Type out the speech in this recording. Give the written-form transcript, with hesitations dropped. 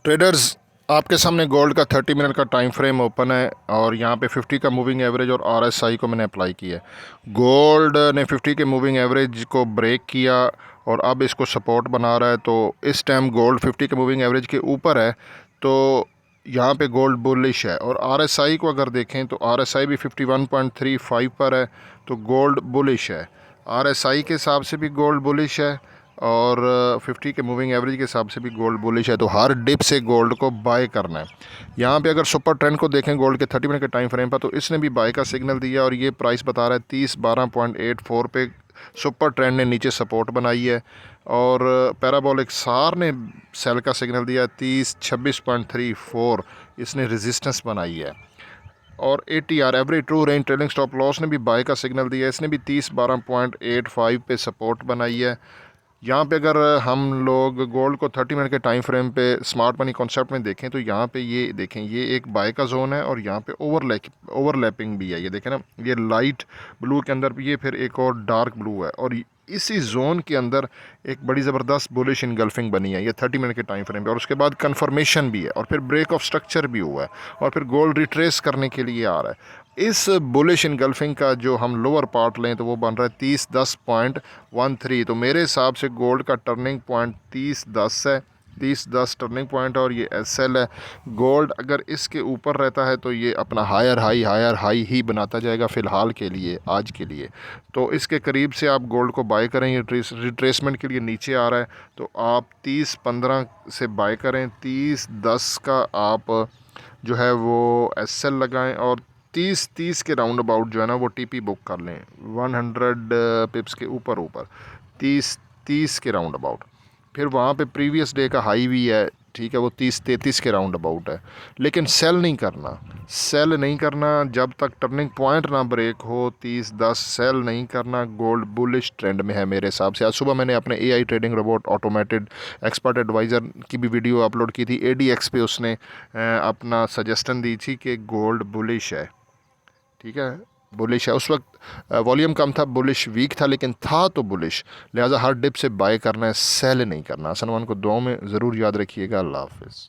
Traders, आपके सामने gold का 30 मिनट का टाइम फ्रेम ओपन है और यहाँ पे 50 का मूविंग एवरेज और आरएसआई को मैंने अप्लाई किया है। गोल्ड ने 50 के मूविंग एवरेज को ब्रेक किया और अब इसको सपोर्ट बना रहा है। तो इस टाइम गोल्ड 50 के मूविंग एवरेज के ऊपर है, तो यहाँ पे गोल्ड बुलिश है। और आरएसआई को अगर देखें तो आरएसआई भी 51.35 पर है, तो गोल्ड बुलिश है। आरएसआई के हिसाब से भी गोल्ड बुलिश है और 50 के मूविंग एवरेज के हिसाब से भी गोल्ड बुलिश है। तो हर डिप से गोल्ड को बाय करना है। यहाँ पे अगर सुपर ट्रेंड को देखें गोल्ड के 30 मिनट के टाइम फ्रेम पर, तो इसने भी बाय का सिग्नल दिया और ये प्राइस बता रहा है 30 12.84 पे। सुपर ट्रेंड ने नीचे सपोर्ट बनाई है और पैराबोलिक सार ने सेल का सिग्नल दिया 30 26.34, इसने रेजिस्टेंस बनाई है। और ATR average true range trailing stop loss ने भी बाय का सिग्नल दिया है, इसने भी 30 12.85 पे सपोर्ट बनाई है। यहाँ पे अगर हम लोग गोल्ड को 30 मिनट के टाइम फ्रेम पे स्मार्ट मनी कॉन्सेप्ट में देखें, तो यहाँ पे ये देखें, ये एक बाय का जोन है और यहाँ पे ओवरलैपिंग भी है। ये देखें ना, ये लाइट ब्लू के अंदर भी, ये फिर एक और डार्क ब्लू है और इसी जोन के अंदर एक बड़ी ज़बरदस्त बुलिश इनगल्फिंग बनी है ये 30 मिनट के टाइम फ्रेम पे। और उसके बाद कन्फर्मेशन भी है और फिर ब्रेक ऑफ स्ट्रक्चर भी हुआ है और फिर गोल्ड रिट्रेस करने के लिए आ रहा है। इस बुलिश इनगल्फिंग का जो हम लोअर पार्ट लें तो वो बन रहा है 30 10.13। तो मेरे हिसाब से गोल्ड का टर्निंग पॉइंट 30 10 है, 30 10 टर्निंग पॉइंट और ये SL है। गोल्ड अगर इसके ऊपर रहता है तो ये अपना हायर हाई ही बनाता जाएगा फ़िलहाल के लिए, आज के लिए। तो इसके करीब से आप गोल्ड को बाय करें। ये रिट्रेसमेंट के लिए नीचे आ रहा है, तो आप 30 15 से बाय करें। 30 10 का आप जो है वो SL लगाएं और 30 के राउंड अबाउट जो है ना वो TP बुक कर लें 100 पिप्स के ऊपर 30 के राउंड अबाउट। फिर वहाँ पे प्रीवियस डे का हाई भी है, ठीक है, वो 30 33 के राउंड अबाउट है। लेकिन सेल नहीं करना जब तक टर्निंग पॉइंट ना ब्रेक हो। 30 10 सेल नहीं करना। गोल्ड बुलिश ट्रेंड में है मेरे हिसाब से। आज सुबह मैंने अपने AI trading robot automated expert advisor की भी वीडियो अपलोड की थी। ADX पे उसने अपना सजेशन दी थी कि गोल्ड बुलिश है, ठीक है, बुलिश है। उस वक्त वॉल्यूम कम था, बुलिश वीक था, लेकिन था तो बुलिश। लिहाजा हर डिप से बाय करना है, सेल नहीं करना। सलमान को दुआओं में ज़रूर याद रखिएगा। अल्लाह हाफिज़।